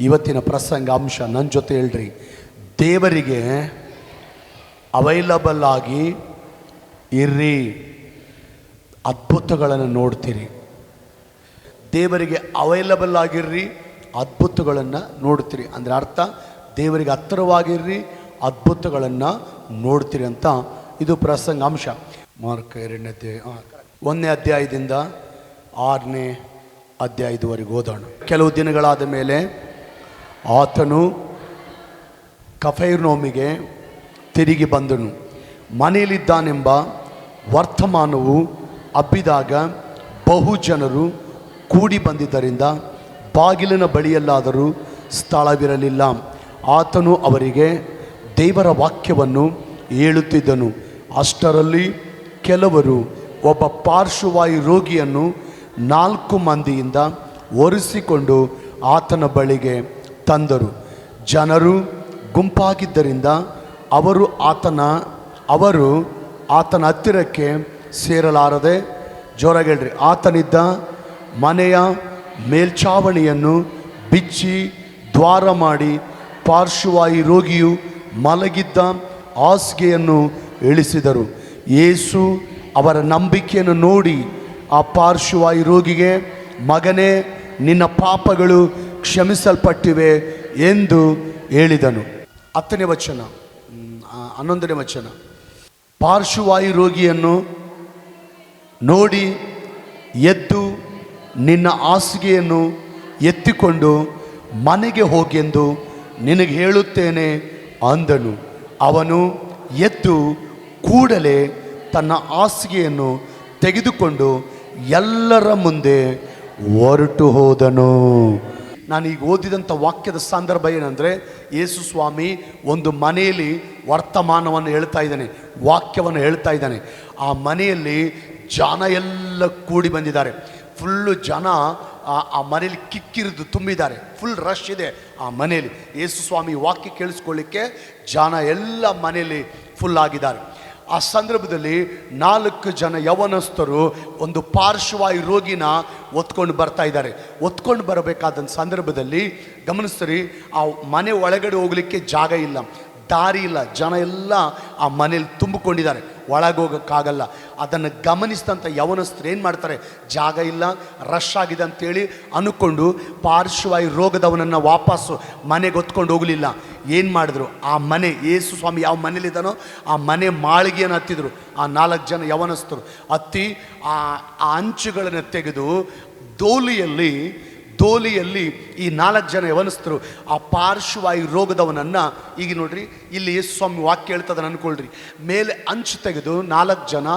ಇವತ್ತಿನ ಪ್ರಸಂಗ ಅಂಶ ನನ್ನ ಜೊತೆ ಹೇಳ್ರಿ. ದೇವರಿಗೆ ಅವೈಲಬಲ್ ಆಗಿ ಇರ್ರಿ, ಅದ್ಭುತಗಳನ್ನು ನೋಡ್ತೀರಿ. ದೇವರಿಗೆ ಅವೈಲಬಲ್ ಆಗಿರ್ರಿ, ಅದ್ಭುತಗಳನ್ನು ನೋಡ್ತೀರಿ. ಅಂದರೆ ಅರ್ಥ ದೇವರಿಗೆ ಹತ್ತಿರವಾಗಿರ್ರಿ, ಅದ್ಭುತಗಳನ್ನು ನೋಡ್ತೀರಿ ಅಂತ ಇದು ಪ್ರಸಂಗ ಅಂಶ. ಮಾರ್ಕ 1ನೇ ಅಧ್ಯಾಯದಿಂದ 6ನೇ ಅಧ್ಯಾಯದವರೆಗೆ ಓದೋಣ. ಕೆಲವು ದಿನಗಳಾದ ಮೇಲೆ ಆತನು ಕಫೆರ್ನೌಮಿಗೆ ತಿರುಗಿ ಬಂದನು. ಮನೆಯಲ್ಲಿದ್ದಾನೆಂಬ ವರ್ತಮಾನವು ಹಬ್ಬಿದಾಗ ಬಹು ಜನರು ಕೂಡಿ ಬಂದಿದ್ದರಿಂದ ಬಾಗಿಲಿನ ಬಳಿಯಲ್ಲಾದರೂ ಸ್ಥಳವಿರಲಿಲ್ಲ. ಆತನು ಅವರಿಗೆ ದೇವರ ವಾಕ್ಯವನ್ನು ಹೇಳುತ್ತಿದ್ದನು. ಅಷ್ಟರಲ್ಲಿ ಕೆಲವರು ಒಬ್ಬ ಪಾರ್ಶ್ವವಾಯು ರೋಗಿಯನ್ನು 4 ಮಂದಿಯಿಂದ ಒರೆಸಿಕೊಂಡು ಆತನ ಬಳಿಗೆ ತಂದರು. ಜನರು ಗುಂಪಾಗಿದ್ದರಿಂದ ಅವರು ಆತನ ಹತ್ತಿರಕ್ಕೆ ಸೇರಲಾರದೆ, ಜೋರಾಗೇಳ್ರಿ, ಆತನಿದ್ದ ಮನೆಯ ಮೇಲ್ಛಾವಣಿಯನ್ನು ಬಿಚ್ಚಿ ದ್ವಾರ ಮಾಡಿ ಪಾರ್ಶ್ವವಾಯು ರೋಗಿಯು ಮಲಗಿದ್ದ ಹಾಸಿಗೆಯನ್ನು ಇಳಿಸಿದರು. ಯೇಸು ಅವರ ನಂಬಿಕೆಯನ್ನು ನೋಡಿ ಆ ಪಾರ್ಶ್ವವಾಯು ರೋಗಿಗೆ, ಮಗನೇ, ನಿನ್ನ ಪಾಪಗಳು ಕ್ಷಮಿಸಲ್ಪಟ್ಟಿವೆ ಎಂದು ಹೇಳಿದನು. 10ನೇ ವಚನ, 11ನೇ ವಚನ. ಪಾರ್ಶ್ವವಾಯು ರೋಗಿಯನ್ನು ನೋಡಿ ಎದ್ದು ನಿನ್ನ ಹಾಸಿಗೆಯನ್ನು ಎತ್ತಿಕೊಂಡು ಮನೆಗೆ ಹೋಗೆಂದು ನಿನಗೆ ಹೇಳುತ್ತೇನೆ ಅಂದನು. ಅವನು ಎದ್ದು ಕೂಡಲೇ ತನ್ನ ಹಾಸಿಗೆಯನ್ನು ತೆಗೆದುಕೊಂಡು ಎಲ್ಲರ ಮುಂದೆ ಹೊರಟು ಹೋದನು. ನಾನೀಗ ಓದಿದಂಥ ವಾಕ್ಯದ ಸಂದರ್ಭ ಏನಂದರೆ, ಯೇಸು ಸ್ವಾಮಿ ಒಂದು ಮನೆಯಲ್ಲಿ ವರ್ತಮಾನವನ್ನು ಹೇಳ್ತಾ ಇದ್ದಾನೆ, ವಾಕ್ಯವನ್ನು ಹೇಳ್ತಾ ಇದ್ದಾನೆ. ಆ ಮನೆಯಲ್ಲಿ ಜನ ಎಲ್ಲ ಕೂಡಿ ಬಂದಿದ್ದಾರೆ. ಫುಲ್ಲು ಜನ ಆ ಮನೆಯಲ್ಲಿ ಕಿಕ್ಕಿರಿದು ತುಂಬಿದ್ದಾರೆ. ಫುಲ್ ರಶ್ ಇದೆ ಆ ಮನೆಯಲ್ಲಿ. ಯೇಸು ಸ್ವಾಮಿ ವಾಕ್ಯ ಕೇಳಿಸ್ಕೊಳ್ಳಿಕ್ಕೆ ಜನ ಎಲ್ಲ ಮನೆಯಲ್ಲಿ ಫುಲ್ ಆಗಿದ್ದಾರೆ. ಆ ಸಂದರ್ಭದಲ್ಲಿ 4 ಜನ ಯವನಸ್ಥರು ಒಂದು ಪಾರ್ಶ್ವವಾಯು ರೋಗಿನ ಒತ್ಕೊಂಡು ಬರ್ತಾ ಇದ್ದಾರೆ. ಒತ್ಕೊಂಡು ಬರಬೇಕಾದ ಸಂದರ್ಭದಲ್ಲಿ ಗಮನಿಸ್ತೀರಿ, ಆ ಮನೆ ಒಳಗಡೆ ಹೋಗಲಿಕ್ಕೆ ಜಾಗ ಇಲ್ಲ, ದಾರಿ ಇಲ್ಲ. ಜನ ಎಲ್ಲ ಆ ಮನೇಲಿ ತುಂಬಿಕೊಂಡಿದ್ದಾರೆ, ಒಳಗೋಗೋಕ್ಕಾಗಲ್ಲ. ಅದನ್ನು ಗಮನಿಸಿದಂಥ ಯವನಸ್ಥರು ಏನು ಮಾಡ್ತಾರೆ, ಜಾಗ ಇಲ್ಲ, ರಶ್ ಆಗಿದೆ ಅಂತೇಳಿ ಅಂದ್ಕೊಂಡು ಪಾರ್ಶ್ವವಾಯು ರೋಗದವನನ್ನು ವಾಪಸ್ಸು ಮನೆಗೆ ಹೊತ್ಕೊಂಡು ಹೋಗಲಿಲ್ಲ. ಏನು ಮಾಡಿದ್ರು, ಆ ಮನೆ, ಯೇಸು ಸ್ವಾಮಿ ಯಾವ ಮನೇಲಿದ್ದಾನೋ ಆ ಮನೆ ಮಾಳಿಗೆಯನ್ನು ಹತ್ತಿದ್ರು. ಆ 4 ಜನ ಯವನಸ್ಥರು ಹತ್ತಿ ಆ ಅಂಚುಗಳನ್ನು ತೆಗೆದು ದೋಲಿಯಲ್ಲಿ ಈ 4 ಜನ ಯವನಸ್ಥರು ಆ ಪಾರ್ಶ್ವವಾಯು ರೋಗದವನನ್ನು, ಈಗ ನೋಡ್ರಿ ಇಲ್ಲಿ ಯೇಸು ಸ್ವಾಮಿ ವಾಕ್ಯ ಹೇಳ್ತದನ್ನು ಅಂದ್ಕೊಳ್ರಿ, ಮೇಲೆ ಅಂಚು ತೆಗೆದು 4 ಜನ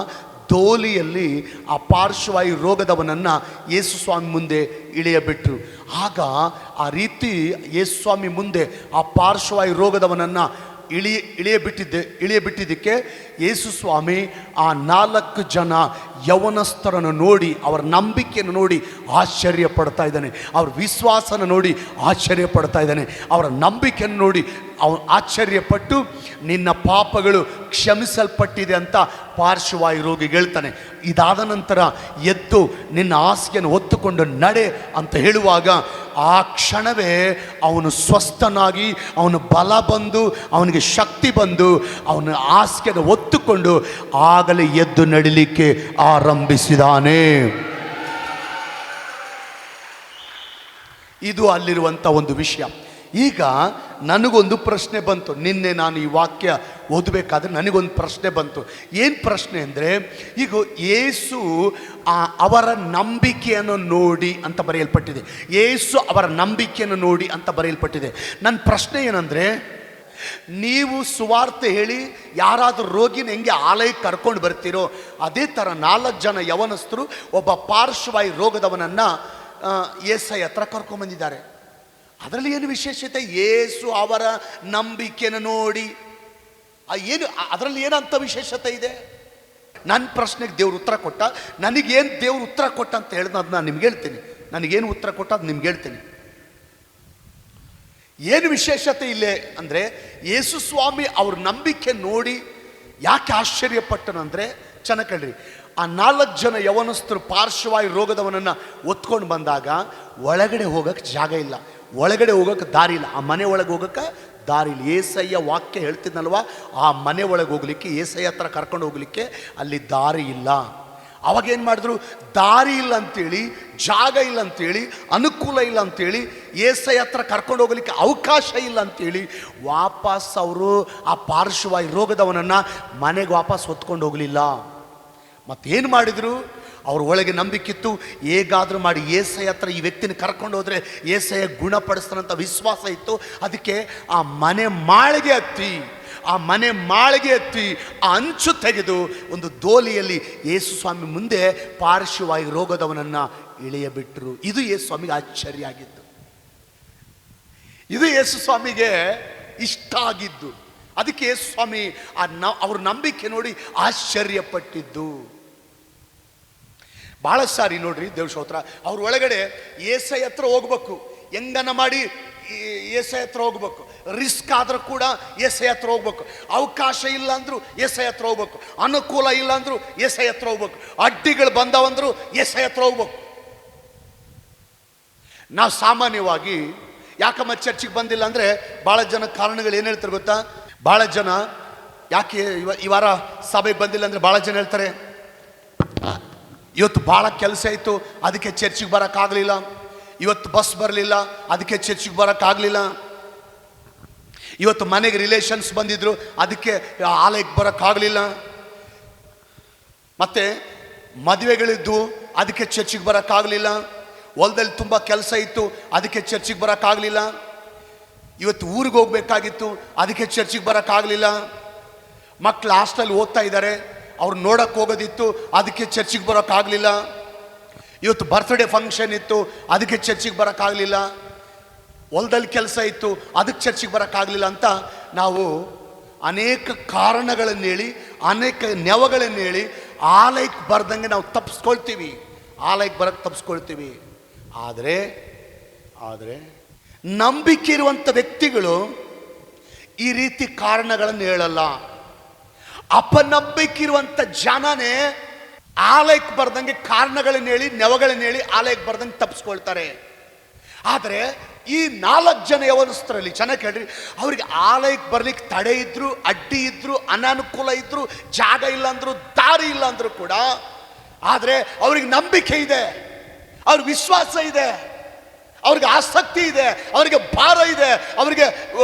ದೋಲಿಯಲ್ಲಿ ಆ ಪಾರ್ಶ್ವವಾಯು ರೋಗದವನನ್ನು ಯೇಸು ಸ್ವಾಮಿ ಮುಂದೆ ಇಳಿಯಬಿಟ್ರು. ಆಗ ಆ ರೀತಿ ಯೇಸು ಸ್ವಾಮಿ ಮುಂದೆ ಆ ಪಾರ್ಶ್ವವಾಯು ರೋಗದವನನ್ನು ಇಳಿಯಬಿಟ್ಟಿದ್ದಕ್ಕೆ ಯೇಸು ಸ್ವಾಮಿ ಆ 4 ಜನ ಯವನಸ್ಥರನ್ನು ನೋಡಿ, ಅವರ ನಂಬಿಕೆಯನ್ನು ನೋಡಿ ಆಶ್ಚರ್ಯ ಪಡ್ತಾ ಇದ್ದಾನೆ. ಅವ್ರ ವಿಶ್ವಾಸನ ನೋಡಿ ಆಶ್ಚರ್ಯ ಪಡ್ತಾ ಇದ್ದಾನೆ. ಅವರ ನಂಬಿಕೆಯನ್ನು ನೋಡಿ ಅವನು ಆಶ್ಚರ್ಯಪಟ್ಟು, ನಿನ್ನ ಪಾಪಗಳು ಕ್ಷಮಿಸಲ್ಪಟ್ಟಿದೆ ಅಂತ ಪಾರ್ಶ್ವವಾಯು ರೋಗಿಗೆ ಹೇಳ್ತಾನೆ. ಇದಾದ ನಂತರ ಎದ್ದು ನಿನ್ನ ಹಾಸಿಗೆಯನ್ನು ಹೊತ್ತುಕೊಂಡು ನಡೆ ಅಂತ ಹೇಳುವಾಗ ಆ ಕ್ಷಣವೇ ಅವನು ಸ್ವಸ್ಥನಾಗಿ, ಅವನು ಬಲ ಬಂದು, ಅವನಿಗೆ ಶಕ್ತಿ ಬಂದು, ಅವನ ಹಾಸಿಗೆಯನ್ನು ಹೊತ್ತುಕೊಂಡು ಆಗಲೇ ಎದ್ದು ನಡಿಲಿಕ್ಕೆ ಆರಂಭಿಸಿದಾನೆ. ಇದು ಅಲ್ಲಿರುವಂಥ ಒಂದು ವಿಷಯ. ಈಗ ನನಗೊಂದು ಪ್ರಶ್ನೆ ಬಂತು. ನಿನ್ನೆ ನಾನು ಈ ವಾಕ್ಯ ಓದಬೇಕಾದ್ರೆ ನನಗೊಂದು ಪ್ರಶ್ನೆ ಬಂತು. ಏನು ಪ್ರಶ್ನೆ ಅಂದರೆ, ಈಗ ಯೇಸು ಅವರ ನಂಬಿಕೆಯನ್ನು ನೋಡಿ ಅಂತ ಬರೆಯಲ್ಪಟ್ಟಿದೆ. ಯೇಸು ಅವರ ನಂಬಿಕೆಯನ್ನು ನೋಡಿ ಅಂತ ಬರೆಯಲ್ಪಟ್ಟಿದೆ. ನನ್ನ ಪ್ರಶ್ನೆ ಏನಂದರೆ, ನೀವು ಸುವಾರ್ತೆ ಹೇಳಿ ಯಾರಾದರೂ ರೋಗಿನ ಹೆಂಗೆ ಆಲಯಕ್ಕೆ ಕರ್ಕೊಂಡು ಬರ್ತೀರೋ ಅದೇ ಥರ 4 ಜನ ಯವನಸ್ಥರು ಒಬ್ಬ ಪಾರ್ಶ್ವವಾಯು ರೋಗದವನನ್ನು ಯೇಸಯ್ಯ ಹತ್ರ ಕರ್ಕೊಂಡ್ಬಂದಿದ್ದಾರೆ. ಅದರಲ್ಲಿ ಏನು ವಿಶೇಷತೆ? ಯೇಸು ಅವರ ನಂಬಿಕೆಯನ್ನು ನೋಡಿ ಅದರಲ್ಲಿ ಏನಂತ ವಿಶೇಷತೆ ಇದೆ? ನನ್ನ ಪ್ರಶ್ನೆಗೆ ದೇವ್ರು ಉತ್ತರ ಕೊಟ್ಟ. ನನಗೇನು ದೇವ್ರು ಉತ್ತರ ಕೊಟ್ಟ ಅಂತ ಹೇಳಿದ ಅದು ನಾನು ನಿಮ್ಗೆ ಹೇಳ್ತೀನಿ. ನನಗೇನು ಉತ್ತರ ಕೊಟ್ಟ ಅದು ನಿಮ್ಗೆ ಹೇಳ್ತೀನಿ. ಏನು ವಿಶೇಷತೆ ಇಲ್ಲೇ ಅಂದರೆ, ಯೇಸು ಸ್ವಾಮಿ ಅವ್ರ ನಂಬಿಕೆ ನೋಡಿ ಯಾಕೆ ಆಶ್ಚರ್ಯಪಟ್ಟನಂದರೆ, ಚೆನ್ನಾಗಿ ಕೇಳ್ರಿ, ಆ 4 ಜನ ಯವನಸ್ಥರು ಪಾರ್ಶ್ವವಾಯು ರೋಗದವನನ್ನು ಒತ್ಕೊಂಡು ಬಂದಾಗ ಒಳಗಡೆ ಹೋಗಕ್ಕೆ ಜಾಗ ಇಲ್ಲ. ಒಳಗಡೆ ಹೋಗೋಕೆ ದಾರಿ ಇಲ್ಲ, ಆ ಮನೆ ಒಳಗೆ ಹೋಗೋಕೆ ದಾರಿ ಇಲ್ಲ. ಏಸಯ್ಯ ವಾಕ್ಯ ಹೇಳ್ತಿದ್ನಲ್ವ, ಆ ಮನೆ ಒಳಗೆ ಹೋಗ್ಲಿಕ್ಕೆ, ಏಸಯ್ಯ ಹತ್ರ ಕರ್ಕೊಂಡು ಹೋಗ್ಲಿಕ್ಕೆ ಅಲ್ಲಿ ದಾರಿ ಇಲ್ಲ. ಅವಾಗೇನು ಮಾಡಿದ್ರು, ದಾರಿ ಇಲ್ಲ ಅಂತೇಳಿ, ಜಾಗ ಇಲ್ಲ ಅಂತೇಳಿ, ಅನುಕೂಲ ಇಲ್ಲ ಅಂತೇಳಿ, ಏಸಯ್ಯ ಹತ್ರ ಕರ್ಕೊಂಡು ಹೋಗ್ಲಿಕ್ಕೆ ಅವಕಾಶ ಇಲ್ಲ ಅಂತೇಳಿ ವಾಪಸ್ ಅವರು ಆ ಪಾರ್ಶ್ವವಾಯು ರೋಗದವನನ್ನು ಮನೆಗೆ ವಾಪಸ್ ಹೊತ್ಕೊಂಡು ಹೋಗಲಿಲ್ಲ. ಮತ್ತೇನು ಮಾಡಿದರು, ಅವ್ರ ಒಳಗೆ ನಂಬಿಕಿತ್ತು, ಹೇಗಾದರೂ ಮಾಡಿ ಏಸಯ್ಯ ಹತ್ರ ಈ ವ್ಯಕ್ತಿನ ಕರ್ಕೊಂಡು ಹೋದರೆ ಏಸಯ್ಯ ಗುಣಪಡಿಸ್ತಾನಂತ ವಿಶ್ವಾಸ ಇತ್ತು. ಅದಕ್ಕೆ ಆ ಮನೆ ಮಾಳಿಗೆ ಹತ್ತಿ ಆ ಅಂಚು ತೆಗೆದು ಒಂದು ದೋಲಿಯಲ್ಲಿ ಯೇಸು ಸ್ವಾಮಿ ಮುಂದೆ ಪಾರ್ಶ್ವವಾಯು ರೋಗದವನನ್ನು ಇಳಿಯಬಿಟ್ರು. ಇದು ಯೇಸು ಸ್ವಾಮಿಗೆ ಆಶ್ಚರ್ಯ ಆಗಿದ್ದು, ಇದು ಯೇಸು ಸ್ವಾಮಿಗೆ ಇಷ್ಟ ಆಗಿದ್ದು. ಅದಕ್ಕೆ ಯೇಸು ಸ್ವಾಮಿ ಅವ್ರ ನಂಬಿಕೆ ನೋಡಿ ಆಶ್ಚರ್ಯಪಟ್ಟಿದ್ದು. ಬಹಳ ಸಾರಿ ನೋಡ್ರಿ ದೇವ್ರ ಸ್ತೋತ್ರ, ಅವ್ರ ಒಳಗಡೆ ಏಸಯ್ಯ ಹತ್ರ ಹೋಗ್ಬೇಕು, ಹೆಂಗನ ಮಾಡಿ ಏಸಯ್ಯ ಹತ್ರ ಹೋಗ್ಬೇಕು, ರಿಸ್ಕ್ ಆದ್ರೂ ಕೂಡ ಏಸಯ್ಯ ಹತ್ರ ಹೋಗ್ಬೇಕು, ಅವಕಾಶ ಇಲ್ಲ ಅಂದ್ರು ಏಸಯ್ಯ ಹತ್ರ ಹೋಗ್ಬೇಕು, ಅನುಕೂಲ ಇಲ್ಲ ಅಂದ್ರು ಏಸಯ್ಯ ಹತ್ರ ಹೋಗ್ಬೇಕು, ಅಡ್ಡಿಗಳು ಬಂದವಂದ್ರು ಏಸಯ್ಯ ಹತ್ರ ಹೋಗ್ಬೇಕು. ನಾವು ಸಾಮಾನ್ಯವಾಗಿ ಯಾಕಮ್ಮ ಚರ್ಚಿಗೆ ಬಂದಿಲ್ಲ ಅಂದರೆ ಭಾಳ ಜನ ಕಾರಣಗಳು ಏನು ಹೇಳ್ತಾರೆ ಗೊತ್ತಾ? ಭಾಳ ಜನ ಯಾಕೆ ಈ ವಾರ ಸಭೆಗೆ ಬಂದಿಲ್ಲ ಅಂದರೆ ಭಾಳ ಜನ ಹೇಳ್ತಾರೆ, ಇವತ್ತು ಭಾಳ ಕೆಲಸ ಇತ್ತು ಅದಕ್ಕೆ ಚರ್ಚಿಗೆ ಬರೋಕ್ಕಾಗಲಿಲ್ಲ, ಇವತ್ತು ಬಸ್ ಬರಲಿಲ್ಲ ಅದಕ್ಕೆ ಚರ್ಚಿಗೆ ಬರೋಕ್ಕಾಗಲಿಲ್ಲ, ಇವತ್ತು ಮನೆಗೆ ರಿಲೇಷನ್ಸ್ ಬಂದಿದ್ರು ಅದಕ್ಕೆ ಆಲಯಕ್ಕೆ ಬರೋಕ್ಕಾಗಲಿಲ್ಲ, ಮತ್ತೆ ಮದುವೆಗಳಿದ್ದು ಅದಕ್ಕೆ ಚರ್ಚಿಗೆ ಬರೋಕ್ಕಾಗಲಿಲ್ಲ, ಹೊಲದಲ್ಲಿ ತುಂಬ ಕೆಲಸ ಇತ್ತು ಅದಕ್ಕೆ ಚರ್ಚಿಗೆ ಬರೋಕ್ಕಾಗಲಿಲ್ಲ, ಇವತ್ತು ಊರಿಗೆ ಹೋಗ್ಬೇಕಾಗಿತ್ತು ಅದಕ್ಕೆ ಚರ್ಚಿಗೆ ಬರೋಕ್ಕಾಗಲಿಲ್ಲ, ಮಕ್ಕಳು ಹಾಸ್ಟೆಲ್ ಓದ್ತಾ ಇದ್ದಾರೆ ಅವ್ರು ನೋಡಕ್ಕೆ ಹೋಗೋದಿತ್ತು ಅದಕ್ಕೆ ಚರ್ಚಿಗೆ ಬರೋಕ್ಕಾಗಲಿಲ್ಲ, ಇವತ್ತು ಬರ್ತ್ಡೇ ಫಂಕ್ಷನ್ ಇತ್ತು ಅದಕ್ಕೆ ಚರ್ಚಿಗೆ ಬರೋಕ್ಕಾಗಲಿಲ್ಲ, ಹೊಲದಲ್ಲಿ ಕೆಲಸ ಇತ್ತು ಅದಕ್ಕೆ ಚರ್ಚಿಗೆ ಬರೋಕ್ಕಾಗಲಿಲ್ಲ ಅಂತ ನಾವು ಅನೇಕ ಕಾರಣಗಳನ್ನು ಹೇಳಿ, ಅನೇಕ ನೆವಗಳನ್ನು ಹೇಳಿ ಆಲಯಕ್ಕೆ ಬರ್ದಂಗೆ ನಾವು ತಪ್ಪಿಸ್ಕೊಳ್ತೀವಿ, ಆಲಯಕ್ಕೆ ಬರೋಕ್ಕೆ ತಪ್ಪಿಸ್ಕೊಳ್ತೀವಿ. ಆದರೆ ನಂಬಿಕೆ ಇರುವಂಥ ವ್ಯಕ್ತಿಗಳು ಈ ರೀತಿ ಕಾರಣಗಳನ್ನು ಹೇಳಲ್ಲ. ಅಪನಂಬಿಕಿರುವಂಥ ಜನನೇ ಆಲಯಕ್ಕೆ ಬರ್ದಂಗೆ ಕಾರಣಗಳನ್ನ ಹೇಳಿ, ನೆವಗಳನ್ನ ಹೇಳಿ ಆಲಯಕ್ಕೆ ಬರ್ದಂಗೆ ತಪ್ಪಿಸ್ಕೊಳ್ತಾರೆ. ಆದರೆ ಈ 4 ಜನ ಯವನಸ್ಥರಲ್ಲಿ ಚೆನ್ನಾಗಿ ಕೇಳ್ರಿ, ಅವ್ರಿಗೆ ಆಲಯಕ್ಕೆ ಬರ್ಲಿಕ್ಕೆ ತಡೆ ಇದ್ರು, ಅಡ್ಡಿ ಇದ್ರು, ಅನಾನುಕೂಲ ಇದ್ರು, ಜಾಗ ಇಲ್ಲ ಅಂದ್ರು, ದಾರಿ ಇಲ್ಲ ಅಂದ್ರು ಕೂಡ, ಆದರೆ ಅವ್ರಿಗೆ ನಂಬಿಕೆ ಇದೆ, ಅವ್ರಿಗೆ ವಿಶ್ವಾಸ ಇದೆ, ಅವ್ರಿಗೆ ಆಸಕ್ತಿ ಇದೆ, ಅವರಿಗೆ ಭಾರ ಇದೆ, ಅವರಿಗೆ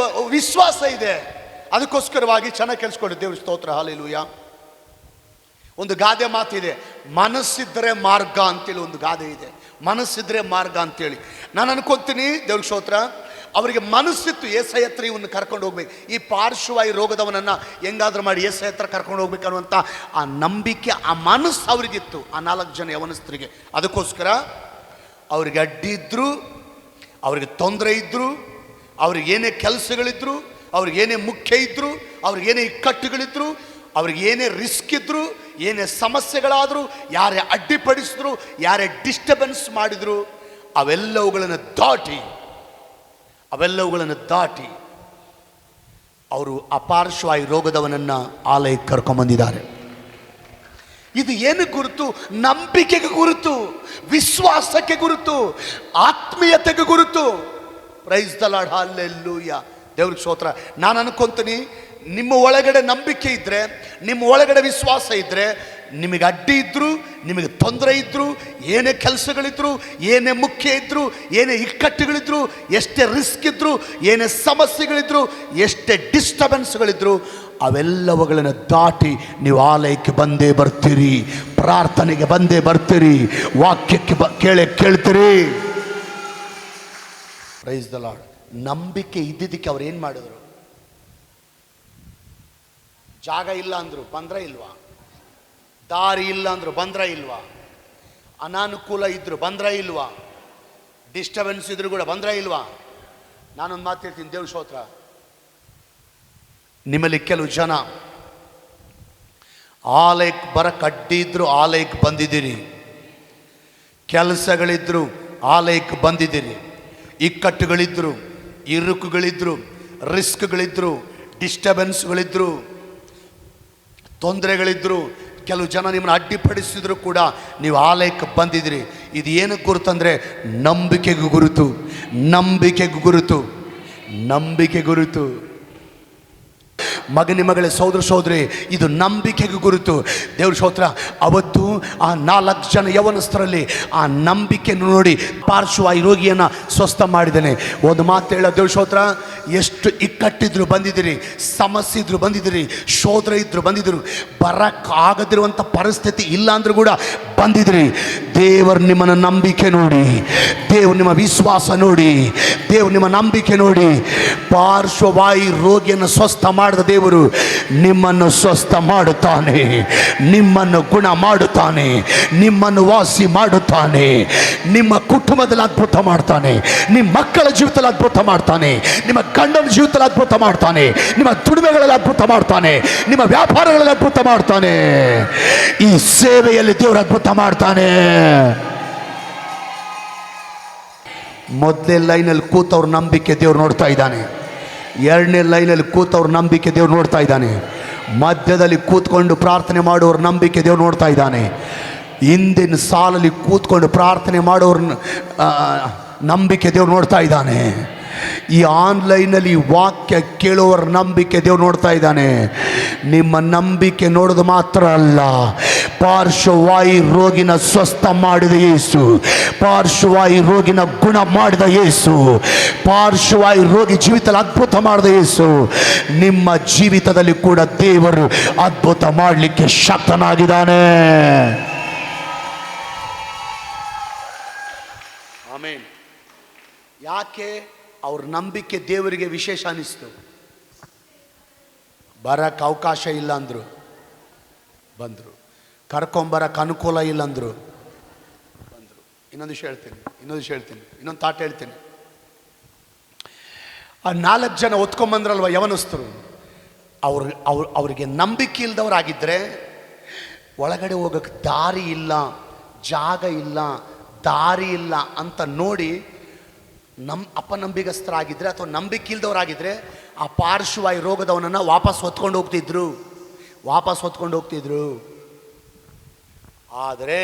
ವಿಶ್ವಾಸ ಇದೆ. ಅದಕ್ಕೋಸ್ಕರವಾಗಿ ಚೆನ್ನಾಗಿ ಕೇಳಿಸ್ಕೊಂಡು ದೇವ್ರ ಸ್ತೋತ್ರ, ಹಲ್ಲೆಲೂಯಾ. ಒಂದು ಗಾದೆ ಮಾತಿದೆ, ಮನಸ್ಸಿದ್ರೆ ಮಾರ್ಗ ಅಂತೇಳಿ ಒಂದು ಗಾದೆ ಇದೆ, ಮನಸ್ಸಿದ್ರೆ ಮಾರ್ಗ ಅಂತೇಳಿ. ನಾನು ಅನ್ಕೊಂತೀನಿ ದೇವ್ರ ಸ್ತೋತ್ರ, ಅವರಿಗೆ ಮನಸ್ಸಿತ್ತು ಏಸಯ್ಯ ಹತ್ರ ಇವನ್ನ ಕರ್ಕೊಂಡು ಹೋಗ್ಬೇಕು, ಈ ಪಾರ್ಶ್ವವಾಯು ರೋಗದವನನ್ನು ಹೆಂಗಾದ್ರೂ ಮಾಡಿ ಏಸಯ್ಯ ಹತ್ರ ಕರ್ಕೊಂಡು ಹೋಗ್ಬೇಕು ಅನ್ನುವಂಥ ಆ ನಂಬಿಕೆ, ಆ ಮನಸ್ಸು ಅವರಿಗಿತ್ತು, ಆ 4 ಜನ ಯವನಸ್ಥರಿಗೆ. ಅದಕ್ಕೋಸ್ಕರ ಅವ್ರಿಗೆ ಅಡ್ಡಿ ಇದ್ರು, ಅವ್ರಿಗೆ ತೊಂದರೆ ಇದ್ರು, ಅವ್ರಿಗೆ ಏನೇ ಕೆಲಸಗಳಿದ್ರು, ಅವ್ರಿಗೇನೇ ಮುಖ್ಯ ಇದ್ರು, ಅವ್ರಿಗೇನೇ ಇಕ್ಕಟ್ಟುಗಳಿದ್ರು, ಅವ್ರಿಗೆ ಏನೇ ರಿಸ್ಕ್ ಇದ್ರು, ಏನೇ ಸಮಸ್ಯೆಗಳಾದರೂ, ಯಾರೇ ಅಡ್ಡಿಪಡಿಸಿದ್ರು, ಯಾರೇ ಡಿಸ್ಟರ್ಬೆನ್ಸ್ ಮಾಡಿದ್ರು, ಅವೆಲ್ಲವುಗಳನ್ನು ದಾಟಿ ಅವರು ಅಪಾರ್ಶ್ವಾಯು ರೋಗದವನನ್ನು ಆಲಯಕ್ಕೆ ಕರ್ಕೊಂಬಂದಿದ್ದಾರೆ. ಇದು ಏನು ಗುರುತು? ನಂಬಿಕೆಗೆ ಗುರುತು, ವಿಶ್ವಾಸಕ್ಕೆ ಗುರುತು, ಆತ್ಮೀಯತೆಗೆ ಗುರುತು. Praise the lord, hallelujah. ದೇವ್ರಿಗೆ ಸ್ತೋತ್ರ. ನಾನು ಅನ್ಕೊಂತೀನಿ, ನಿಮ್ಮ ಒಳಗಡೆ ನಂಬಿಕೆ ಇದ್ದರೆ, ನಿಮ್ಮ ಒಳಗಡೆ ವಿಶ್ವಾಸ ಇದ್ದರೆ, ನಿಮಗೆ ಅಡ್ಡಿ ಇದ್ದರು, ನಿಮಗೆ ತೊಂದರೆ ಇದ್ದರು, ಏನೇ ಕೆಲಸಗಳಿದ್ರು, ಏನೇ ಮುಖ್ಯ ಇದ್ದರು, ಏನೇ ಇಕ್ಕಟ್ಟುಗಳಿದ್ರು, ಎಷ್ಟೇ ರಿಸ್ಕ್ ಇದ್ದರು, ಏನೇ ಸಮಸ್ಯೆಗಳಿದ್ರು, ಎಷ್ಟೇ ಡಿಸ್ಟರ್ಬೆನ್ಸ್ಗಳಿದ್ರು, ಅವೆಲ್ಲವುಗಳನ್ನು ದಾಟಿ ನೀವು ಆಲಯಕ್ಕೆ ಬಂದೇ ಬರ್ತೀರಿ, ಪ್ರಾರ್ಥನೆಗೆ ಬಂದೇ ಬರ್ತೀರಿ, ವಾಕ್ಯಕ್ಕೆ ಕೇಳ್ತೀರಿ. Praise the lord. ನಂಬಿಕೆ ಇದ್ದಿದ್ದಕ್ಕೆ ಅವ್ರು ಏನು ಮಾಡಿದ್ರು? ಜಾಗ ಇಲ್ಲ ಅಂದರು, ಬಂದ್ರ ಇಲ್ವಾ? ದಾರಿ ಇಲ್ಲ ಅಂದರು, ಬಂದ್ರ ಇಲ್ವಾ? ಅನಾನುಕೂಲ ಇದ್ರು, ಬಂದ್ರ ಇಲ್ವಾ? ಡಿಸ್ಟರ್ಬೆನ್ಸ್ ಇದ್ರು ಕೂಡ ಬಂದ್ರ ಇಲ್ವಾ? ನಾನೊಂದು ಮಾತು ಹೇಳ್ತೀನಿ ದೇವ್ರ ಸ್ತೋತ್ರ, ನಿಮ್ಮಲ್ಲಿ ಕೆಲವು ಜನ ಆಲಯಕ್ಕೆ ಬರಕ್ಕೆ ಅಡ್ಡಿ ಇದ್ರು ಆಲಯಕ್ಕೆ ಬಂದಿದ್ದೀರಿ, ಕೆಲಸಗಳಿದ್ರು ಆಲಯಕ್ಕೆ ಬಂದಿದ್ದೀರಿ, ಇಕ್ಕಟ್ಟುಗಳಿದ್ರು, ಇರುಕುಗಳಿದ್ರು, ರಿಸ್ಕ್ಗಳಿದ್ರು, ಡಿಸ್ಟರ್ಬೆನ್ಸ್ಗಳಿದ್ರು, ತೊಂದರೆಗಳಿದ್ರು, ಕೆಲವು ಜನ ನಿಮ್ಮನ್ನು ಅಡ್ಡಿಪಡಿಸಿದ್ರು ಕೂಡ ನೀವು ಆಲಯಕ್ಕೆ ಬಂದಿದ್ದೀರಿ. ಇದು ಏನಕ್ಕೆ ಗುರುತಂದರೆ ನಂಬಿಕೆಗೂ ಗುರುತು, ನಂಬಿಕೆಗೂ ಗುರುತು, ನಂಬಿಕೆ ಗುರುತು. ಮಗನಿ ಮಗಳೇ, ಸೋದರ ಸೋದರಿ, ಇದು ನಂಬಿಕೆಗೆ ಗುರುತು. ದೇವ್ರ ಸ್ತೋತ್ರ. ಅವತ್ತು ಆ 4 ಜನ ಯವನಸ್ಥರಲ್ಲಿ ಆ ನಂಬಿಕೆಯನ್ನು ನೋಡಿ ಪಾರ್ಶ್ವವಾಯು ರೋಗಿಯನ್ನು ಸ್ವಸ್ಥ ಮಾಡಿದ್ದೇನೆ. ಒಂದು ಮಾತು ಹೇಳೋ, ದೇವ್ರ ಸ್ತೋತ್ರ. ಎಷ್ಟು ಇಕ್ಕಟ್ಟಿದ್ರು ಬಂದಿದ್ದೀರಿ, ಸಮಸ್ಯೆ ಇದ್ರು ಬಂದಿದ್ದೀರಿ, ಶೋಧನೆ ಇದ್ರು ಬಂದಿದ್ರು, ಬರಕ್ಕಾಗದಿರುವಂಥ ಪರಿಸ್ಥಿತಿ ಇಲ್ಲ ಅಂದ್ರೂ ಕೂಡ ಬಂದಿದ್ರಿ. ದೇವರು ನಿಮ್ಮನ್ನು ನಂಬಿಕೆ ನೋಡಿ, ದೇವ್ರು ನಿಮ್ಮ ವಿಶ್ವಾಸ ನೋಡಿ, ದೇವ್ರು ನಿಮ್ಮ ನಂಬಿಕೆ ನೋಡಿ ಪಾರ್ಶ್ವವಾಯು ರೋಗಿಯನ್ನು ಸ್ವಸ್ಥ ಮಾಡಿದ ದೇವರು ನಿಮ್ಮನ್ನು ಸ್ವಸ್ಥ ಮಾಡುತ್ತಾನೆ, ನಿಮ್ಮನ್ನು ಗುಣ ಮಾಡುತ್ತಾನೆ, ನಿಮ್ಮನ್ನು ವಾಸಿ ಮಾಡುತ್ತಾನೆ, ನಿಮ್ಮ ಕುಟುಂಬದಲ್ಲಿ ಅದ್ಭುತ ಮಾಡ್ತಾನೆ, ನಿಮ್ಮ ಮಕ್ಕಳ ಜೀವಿತದಲ್ಲಿ ಅದ್ಭುತ ಮಾಡ್ತಾನೆ, ನಿಮ್ಮ ಗಂಡನ ಜೀವಿತದಲ್ಲಿ ಅದ್ಭುತ ಮಾಡ್ತಾನೆ, ನಿಮ್ಮ ದುಡಿಮೆಗಳಲ್ಲಿ ಅದ್ಭುತ ಮಾಡ್ತಾನೆ, ನಿಮ್ಮ ವ್ಯಾಪಾರಗಳಲ್ಲಿ ಅದ್ಭುತ ಮಾಡ್ತಾನೆ. ಈ ಸೇವೆಯಲ್ಲಿ ದೇವರು ಅದ್ಭುತ ಮಾಡ್ತಾನೆ. ಮೊದಲನೇ ಲೈನಲ್ಲಿ ಕೂತವ್ರ ನಂಬಿಕೆ ದೇವ್ರು ನೋಡ್ತಾ ಇದ್ದಾನೆ. 2ನೇ ಲೈನಲ್ಲಿ ಕೂತವ್ರ ನಂಬಿಕೆ ದೇವ್ರು ನೋಡ್ತಾ ಇದ್ದಾನೆ. ಮಧ್ಯದಲ್ಲಿ ಕೂತ್ಕೊಂಡು ಪ್ರಾರ್ಥನೆ ಮಾಡೋರ ನಂಬಿಕೆ ದೇವ್ರು ನೋಡ್ತಾ ಇದ್ದಾನೆ. ಹಿಂದಿನ ಸಾಲಲ್ಲಿ ಕೂತ್ಕೊಂಡು ಪ್ರಾರ್ಥನೆ ಮಾಡೋರ ನಂಬಿಕೆ ದೇವ್ರು ನೋಡ್ತಾ ಇದ್ದಾನೆ. ಈ ಆನ್ಲೈನಲ್ಲಿ ವಾಕ್ಯ ಕೇಳುವವರ ನಂಬಿಕೆ ದೇವ್ರು ನೋಡ್ತಾ ಇದ್ದಾನೆ. ನಿಮ್ಮ ನಂಬಿಕೆ ನೋಡೋದು ಮಾತ್ರ ಅಲ್ಲ, ಪಾರ್ಶ್ವವಾಯು ರೋಗಿನ ಸ್ವಸ್ಥ ಮಾಡಿದ ಯೇಸು, ಪಾರ್ಶ್ವವಾಯು ರೋಗಿನ ಗುಣ ಮಾಡಿದ ಯೇಸು, ಪಾರ್ಶ್ವವಾಯು ರೋಗಿ ಜೀವಿತದಲ್ಲಿ ಅದ್ಭುತ ಮಾಡಿದ ಯೇಸು, ನಿಮ್ಮ ಜೀವಿತದಲ್ಲಿ ಕೂಡ ದೇವರು ಅದ್ಭುತ ಮಾಡಲಿಕ್ಕೆ ಶಕ್ತನಾಗಿದ್ದಾನೆ. ಆಮೆನ್. ಯಾಕೆ ಅವ್ರ ನಂಬಿಕೆ ದೇವರಿಗೆ ವಿಶೇಷ ಅನಿಸ್ತು? ಬರಕ್ಕೆ ಅವಕಾಶ ಇಲ್ಲ ಅಂದರು, ಬಂದರು. ಕರ್ಕೊಂಬರಕ್ಕೆ ಅನುಕೂಲ ಇಲ್ಲ ಅಂದರು, ಬಂದರು. ಇನ್ನೊಂದು ವಿಷಯ ಹೇಳ್ತೀನಿ, ಇನ್ನೊಂದು ತಾಟ ಹೇಳ್ತೀನಿ. ಆ 4 ಜನ ಒತ್ಕೊಂಬಂದ್ರಲ್ವ ಯವನಸ್ಥರು, ಅವ್ರಿಗೆ ನಂಬಿಕೆ ಇಲ್ದವರಾಗಿದ್ದರೆ ಒಳಗಡೆ ಹೋಗಕ್ಕೆ ದಾರಿ ಇಲ್ಲ, ಜಾಗ ಇಲ್ಲ, ದಾರಿ ಇಲ್ಲ ಅಂತ ನೋಡಿ ಅಪನಂಬಿಗಸ್ಥರಾಗಿದ್ದರೆ ಅಥವಾ ನಂಬಿಕೆ ಇಲ್ದವರಾಗಿದ್ದರೆ ಆ ಪಾರ್ಶ್ವವಾಯು ರೋಗದವನನ್ನು ವಾಪಸ್ ಹೊತ್ಕೊಂಡು ಹೋಗ್ತಿದ್ರು. ಆದರೆ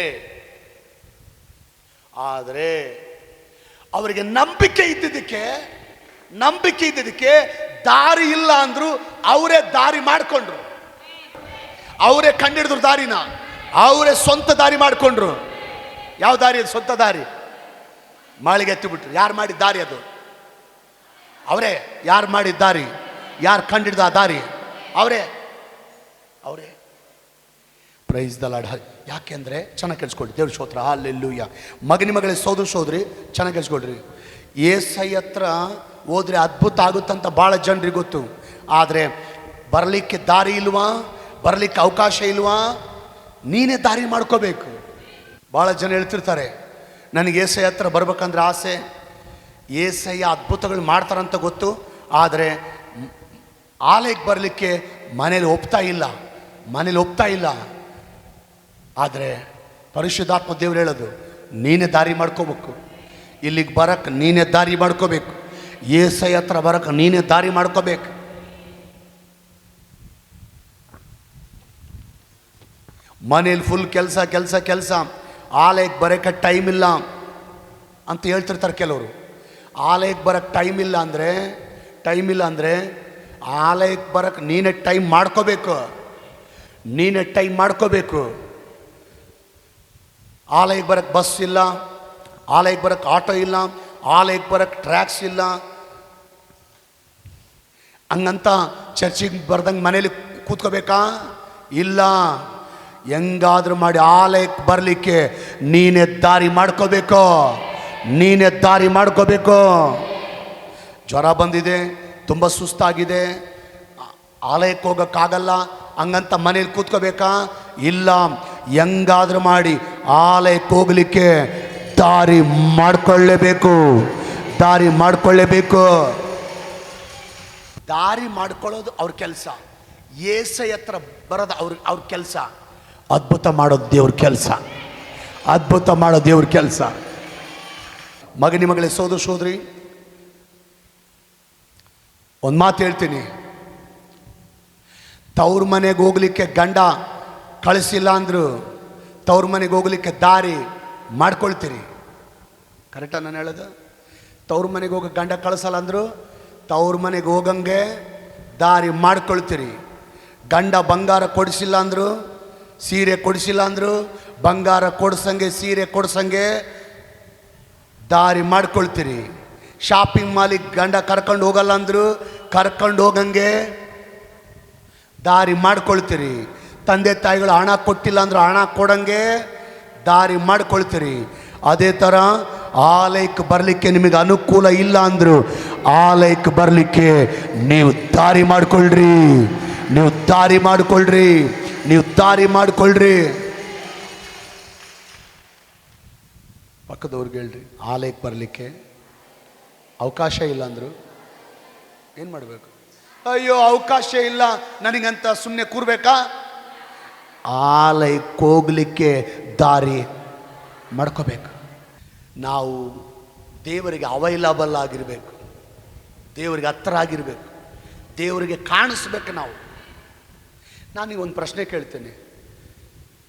ಅವರಿಗೆ ನಂಬಿಕೆ ಇದ್ದಿದ್ದಕ್ಕೆ ದಾರಿ ಇಲ್ಲ ಅಂದ್ರು, ಅವರೇ ದಾರಿ ಮಾಡಿಕೊಂಡ್ರು, ಅವರೇ ಕಂಡಿಡಿದ್ರು ದಾರಿನ, ಅವರೇ ಸ್ವಂತ ದಾರಿ ಮಾಡಿಕೊಂಡ್ರು. ಯಾವ ದಾರಿ ಅದು? ಸ್ವಂತ ದಾರಿ. ಮಾಳಿಗೆ ಎತ್ತಿಬಿಟ್ರು. ಯಾರು ಮಾಡಿದ ದಾರಿ ಅದು? ಅವರೇ. ಯಾರು ಮಾಡಿದ ದಾರಿ? ಯಾರು ಕಂಡಿಡ್ದ ಆ ದಾರಿ? ಅವರೇ. Praise the lord. ಯಾಕೆಂದರೆ ಚೆನ್ನಾಗಿ ಕೇಳಿಸ್ಕೊಳ್ರಿ, ದೇವ್ರ ಸ್ತೋತ್ರ, ಹಲ್ಲೆಲೂಯ. ಮಗನಿ ಮಗಳೇ, ಸೋದರ ಸೋದರಿ, ಚೆನ್ನಾಗಿ ಕೇಳಿಸ್ಕೊಳ್ರಿ. ಏಸೈ ಹತ್ರ ಹೋದ್ರೆ ಅದ್ಭುತ ಆಗುತ್ತಂತ ಭಾಳ ಜನರಿಗೆ ಗೊತ್ತು. ಆದರೆ ಬರಲಿಕ್ಕೆ ದಾರಿ ಇಲ್ವಾ? ಬರಲಿಕ್ಕೆ ಅವಕಾಶ ಇಲ್ವಾ? ನೀನೇ ದಾರಿ ಮಾಡ್ಕೋಬೇಕು. ಭಾಳ ಜನ ಹೇಳ್ತಿರ್ತಾರೆ, ನನಗೆ ಏಸೈ ಹತ್ರ ಬರ್ಬೇಕಂದ್ರೆ ಆಸೆ, ಏಸಯ್ಯ ಅದ್ಭುತಗಳು ಮಾಡ್ತಾರಂತ ಗೊತ್ತು, ಆದರೆ ಆಲಯಕ್ಕೆ ಬರಲಿಕ್ಕೆ ಮನೇಲಿ ಒಪ್ತಾ ಇಲ್ಲ. ಆದರೆ ಪರಿಶುದ್ಧಾತ್ಮ ದೇವ್ರು ಹೇಳೋದು, ನೀನೇ ದಾರಿ ಮಾಡ್ಕೋಬೇಕು. ಇಲ್ಲಿಗೆ ಬರಕ್ಕೆ ನೀನೇ ದಾರಿ ಮಾಡ್ಕೋಬೇಕು. ಏಸಯ್ಯ ಹತ್ರ ಬರಕ್ಕೆ ನೀನೇ ದಾರಿ ಮಾಡ್ಕೋಬೇಕು. ಮನೇಲಿ ಫುಲ್ ಕೆಲಸ, ಆಲಯಕ್ಕೆ ಬರೋಕ್ಕೆ ಟೈಮ್ ಇಲ್ಲ ಅಂತ ಹೇಳ್ತಿರ್ತಾರೆ ಕೆಲವರು. ಆಲಯಕ್ಕೆ ಬರೋಕ್ಕೆ ಟೈಮ್ ಇಲ್ಲ ಅಂದರೆ ಆಲಯಕ್ಕೆ ಬರೋಕ್ಕೆ ನೀನೇ ಟೈಮ್ ಮಾಡ್ಕೋಬೇಕು. ಆಲಯಕ್ಕೆ ಬರೋಕ್ಕೆ ಬಸ್ ಇಲ್ಲ, ಆಲಯಕ್ಕೆ ಬರೋಕ್ಕೆ ಆಟೋ ಇಲ್ಲ, ಆಲಯಕ್ಕೆ ಬರೋಕ್ಕೆ ಟ್ರ್ಯಾಕ್ಸ್ ಇಲ್ಲ. ಹಂಗಂತ ಚರ್ಚಿಗೆ ಬರ್ದಂಗೆ ಮನೇಲಿ ಕೂತ್ಕೋಬೇಕಾ? ಇಲ್ಲ. ಹೆಂಗಾದ್ರೂ ಮಾಡಿ ಆಲಯಕ್ಕೆ ಬರಲಿಕ್ಕೆ ನೀನೇ ದಾರಿ ಮಾಡ್ಕೋಬೇಕು. ಜ್ವರ ಬಂದಿದೆ, ತುಂಬ ಸುಸ್ತಾಗಿದೆ, ಆಲಯಕ್ಕೆ ಹೋಗೋಕ್ಕಾಗಲ್ಲ, ಹಂಗಂತ ಮನೇಲಿ ಕೂತ್ಕೋಬೇಕಾ? ಇಲ್ಲ. ಹೆಂಗಾದ್ರೂ ಮಾಡಿ ಆಲಯಕ್ಕೆ ಹೋಗಲಿಕ್ಕೆ ದಾರಿ ಮಾಡ್ಕೊಳ್ಳೇಬೇಕು. ದಾರಿ ಮಾಡ್ಕೊಳ್ಳೋದು ಅವ್ರ ಕೆಲಸ. ಏಸೈ ಹತ್ರ ಬರೋದು ಅವ್ರ ಕೆಲಸ. ಅದ್ಭುತ ಮಾಡೋದು ದೇವ್ರ ಕೆಲಸ. ಮಗನಿ ಮಗಳೇ, ಸೋದರ ಸೋದರಿ, ಒಂದು ಮಾತು ಹೇಳ್ತೀನಿ. ತವ್ರ ಮನೆಗೆ ಹೋಗ್ಲಿಕ್ಕೆ ಗಂಡ ಕಳಿಸಿಲ್ಲ ಅಂದರು ತವ್ರ ಮನೆಗೆ ಹೋಗ್ಲಿಕ್ಕೆ ದಾರಿ ಮಾಡ್ಕೊಳ್ತೀರಿ. ಕರೆಕ್ಟಾ ನಾನು ಹೇಳೋದು? ತವ್ರ ಮನೆಗೆ ಹೋಗಿ ಗಂಡ ಕಳಿಸಲ್ಲ ಅಂದರು ತವ್ರ ಮನೆಗೆ ಹೋಗಂಗೆ ದಾರಿ ಮಾಡ್ಕೊಳ್ತೀರಿ. ಗಂಡ ಬಂಗಾರ ಕೊಡಿಸಿಲ್ಲ ಅಂದರು, ಸೀರೆ ಕೊಡಿಸಿಲ್ಲ ಅಂದರು, ಬಂಗಾರ ಕೊಡ್ಸಂಗೆ ಸೀರೆ ಕೊಡ್ಸಂಗೆ ದಾರಿ ಮಾಡ್ಕೊಳ್ತೀರಿ. ಶಾಪಿಂಗ್ ಮಾಲಿಗೆ ಗಂಡ ಕರ್ಕೊಂಡು ಹೋಗಲ್ಲ ಅಂದರು ಕರ್ಕೊಂಡು ಹೋಗಂಗೆ ದಾರಿ ಮಾಡ್ಕೊಳ್ತೀರಿ. ತಂದೆ ತಾಯಿಗಳು ಹಣ ಕೊಟ್ಟಿಲ್ಲ ಅಂದರು ಹಣ ಕೊಡಂಗೆ ದಾರಿ ಮಾಡ್ಕೊಳ್ತೀರಿ. ಅದೇ ಥರ ಆಲಯಕ್ಕೆ ಬರಲಿಕ್ಕೆ ನಿಮಗೆ ಅನುಕೂಲ ಇಲ್ಲ ಅಂದರು ಆಲಯಕ್ಕೆ ಬರಲಿಕ್ಕೆ ನೀವು ದಾರಿ ಮಾಡ್ಕೊಳ್ರಿ, ನೀವು ದಾರಿ ಮಾಡ್ಕೊಳ್ರಿ, ನೀವು ದಾರಿ ಮಾಡ್ಕೊಳ್ರಿ. ಪಕ್ಕದವ್ರಿಗೆ ಹೇಳ್ರಿ, ಆಲಯಕ್ಕೆ ಬರಲಿಕ್ಕೆ ಅವಕಾಶ ಇಲ್ಲ ಅಂದರು ಏನು ಮಾಡಬೇಕು? ಅಯ್ಯೋ ಅವಕಾಶ ಇಲ್ಲ ನನಗಂತ ಸುಮ್ಮನೆ ಕೂರ್ಬೇಕಾ? ಆಲಯಕ್ಕೆ ಹೋಗ್ಲಿಕ್ಕೆ ದಾರಿ ಮಾಡ್ಕೋಬೇಕು. ನಾವು ದೇವರಿಗೆ ಅವೈಲಬಲ್ ಆಗಿರಬೇಕು, ದೇವರಿಗೆ ಹತ್ರ ಆಗಿರಬೇಕು, ದೇವರಿಗೆ ಕಾಣಿಸ್ಬೇಕು. ನಾನೀಗ ಒಂದು ಪ್ರಶ್ನೆ ಕೇಳ್ತೇನೆ,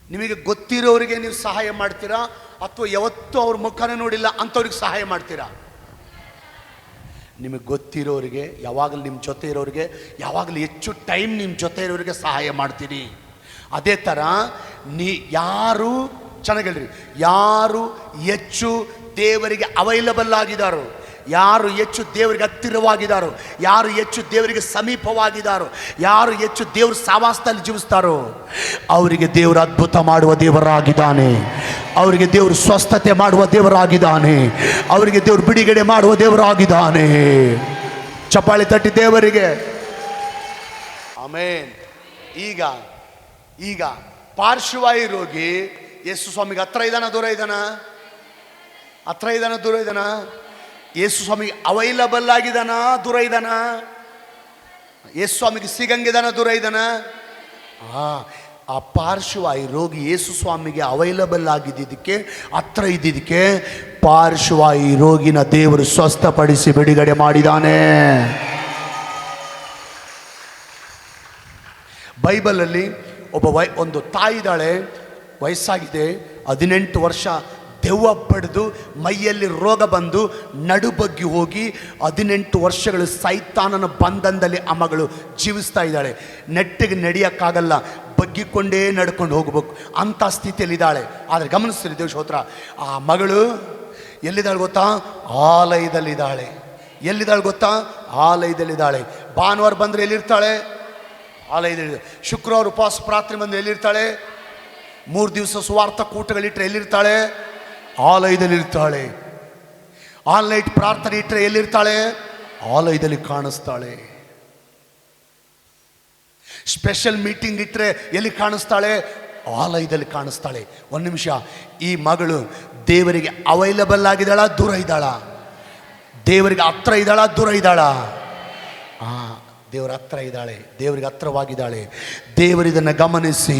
ನಿಮಗೆ ಗೊತ್ತಿರೋರಿಗೆ ನೀವು ಸಹಾಯ ಮಾಡ್ತೀರಾ ಅಥವಾ ಯಾವತ್ತೂ ಅವ್ರ ಮುಖನೇ ನೋಡಿಲ್ಲ ಅಂಥವ್ರಿಗೆ ಸಹಾಯ ಮಾಡ್ತೀರಾ? ನಿಮಗೆ ಗೊತ್ತಿರೋರಿಗೆ, ಯಾವಾಗಲೂ ನಿಮ್ಮ ಜೊತೆ ಇರೋರಿಗೆ, ಯಾವಾಗಲೂ ಹೆಚ್ಚು ಟೈಮ್ ನಿಮ್ಮ ಜೊತೆ ಇರೋರಿಗೆ ಸಹಾಯ ಮಾಡ್ತೀರಿ. ಅದೇ ಥರ ಯಾರು ಚೆನ್ನಾಗಿ ಹೇಳ್ರಿ, ಯಾರು ಹೆಚ್ಚು ದೇವರಿಗೆ ಅವೈಲಬಲ್ ಆಗಿದ್ದಾರೋ, ಯಾರು ಹೆಚ್ಚು ದೇವರಿಗೆ ಹತ್ತಿರವಾಗಿದ್ದಾರೋ, ಯಾರು ಹೆಚ್ಚು ದೇವರಿಗೆ ಸಮೀಪವಾಗಿದ್ದಾರೋ, ಯಾರು ಹೆಚ್ಚು ದೇವ್ರ ಸಹವಾಸದಲ್ಲಿ ಜೀವಿಸ್ತಾರೋ ಅವರಿಗೆ ದೇವರು ಅದ್ಭುತ ಮಾಡುವ ದೇವರಾಗಿದ್ದಾನೆ, ಅವರಿಗೆ ದೇವರು ಸ್ವಸ್ಥತೆ ಮಾಡುವ ದೇವರಾಗಿದ್ದಾನೆ, ಅವರಿಗೆ ದೇವರು ಬಿಡುಗಡೆ ಮಾಡುವ ದೇವರಾಗಿದ್ದಾನೆ. ಚಪ್ಪಾಳೆ ತಟ್ಟಿ ದೇವರಿಗೆ ಆಮೇನ್. ಈಗ ಪಾರ್ಶ್ವವಾಯು ರೋಗಿ ಯೇಸು ಸ್ವಾಮಿಗೆ ಹತ್ರ ಇದ್ದಾನ ದೂರ ಇದ್ದಾನ? ಹತ್ರ ಇದ್ದಾನ ದೂರ ಇದ್ದಾನ? ಯೇಸು ಸ್ವಾಮಿಗೆ ಅವೈಲಬಲ್ ಆಗಿದ್ದಾನ ದೂರ ಇದ್ದಾನ? ಯೇಸು ಸ್ವಾಮಿಗೆ ಸಿಗಂಗಿದಾನ ದೂರ ಇದ್ದಾನ? ಆ ಪಾರ್ಶ್ವವಾಯು ರೋಗಿ ಯೇಸು ಸ್ವಾಮಿಗೆ ಅವೈಲಬಲ್ ಆಗಿದ್ದಕ್ಕೆ, ಹತ್ರ ಇದ್ದಿದ್ದಕ್ಕೆ ಪಾರ್ಶ್ವವಾಯು ರೋಗಿನ ದೇವರು ಸ್ವಸ್ಥಪಡಿಸಿ ಬಿಡುಗಡೆ ಮಾಡಿದ್ದಾನೆ. ಬೈಬಲಲ್ಲಿ ಒಂದು ತಾಯಿ ಇದ್ದಾಳೆ, ವಯಸ್ಸಾಗಿದೆ, 18 ವರ್ಷ ದೆವ್ವ ಬಡಿದು ಮೈಯಲ್ಲಿ ರೋಗ ಬಂದು ನಡುಬಗ್ಗಿ ಹೋಗಿ 18 ವರ್ಷಗಳು ಸೈತಾನನ ಬಂಧನದಲ್ಲಿ ಆ ಮಗಳು ಜೀವಿಸ್ತಾ ಇದ್ದಾಳೆ. ನೆಟ್ಟಿಗೆ ನಡೆಯೋಕ್ಕಾಗಲ್ಲ, ಬಗ್ಗಿಕೊಂಡೇ ನಡ್ಕೊಂಡು ಹೋಗ್ಬೇಕು ಅಂಥ ಸ್ಥಿತಿಯಲ್ಲಿದ್ದಾಳೆ. ಆದರೆ ಗಮನಿಸ್ತೀರಿ ದೇವ ಸ್ತೋತ್ರ, ಆ ಮಗಳು ಎಲ್ಲಿದ್ದಾಳೆ ಗೊತ್ತಾ? ಆಲಯದಲ್ಲಿದ್ದಾಳೆ. ಎಲ್ಲಿದ್ದಾಳೆ ಗೊತ್ತಾ? ಆಲಯದಲ್ಲಿದ್ದಾಳೆ. ಭಾನುವಾರ ಬಂದರೆ ಎಲ್ಲಿರ್ತಾಳೆ? ಆಲಯದಲ್ಲಿ. ಶುಕ್ರವಾರ ಉಪವಾಸ ಪ್ರಾರ್ಥನೆ ಬಂದರೆ ಎಲ್ಲಿರ್ತಾಳೆ? 3 ದಿವಸ ಸುವಾರ್ಥ ಕೂಟಗಳಿಟ್ಟರೆ ಎಲ್ಲಿರ್ತಾಳೆ? ಆಲಯದಲ್ಲಿರ್ತಾಳೆ. ಆಲ್ ನೈಟ್ ಪ್ರಾರ್ಥನೆ ಇಟ್ಟರೆ ಎಲ್ಲಿರ್ತಾಳೆ? ಆಲಯದಲ್ಲಿ ಕಾಣಿಸ್ತಾಳೆ. ಸ್ಪೆಷಲ್ ಮೀಟಿಂಗ್ ಇಟ್ಟರೆ ಎಲ್ಲಿ ಕಾಣಿಸ್ತಾಳೆ? ಆಲಯದಲ್ಲಿ ಕಾಣಿಸ್ತಾಳೆ. ಒಂದು ನಿಮಿಷ, ಈ ಮಗಳು ದೇವರಿಗೆ ಅವೈಲಬಲ್ ಆಗಿದ್ದಾಳ ದೂರ ಇದ್ದಾಳ? ದೇವರಿಗೆ ಹತ್ರ ಇದ್ದಾಳ ದೂರ ಇದ್ದಾಳ? ದೇವರ ಹತ್ರ ಇದ್ದಾಳೆ, ದೇವರಿಗೆ ಹತ್ರವಾಗಿದ್ದಾಳೆ. ದೇವರಿದನ್ನು ಗಮನಿಸಿ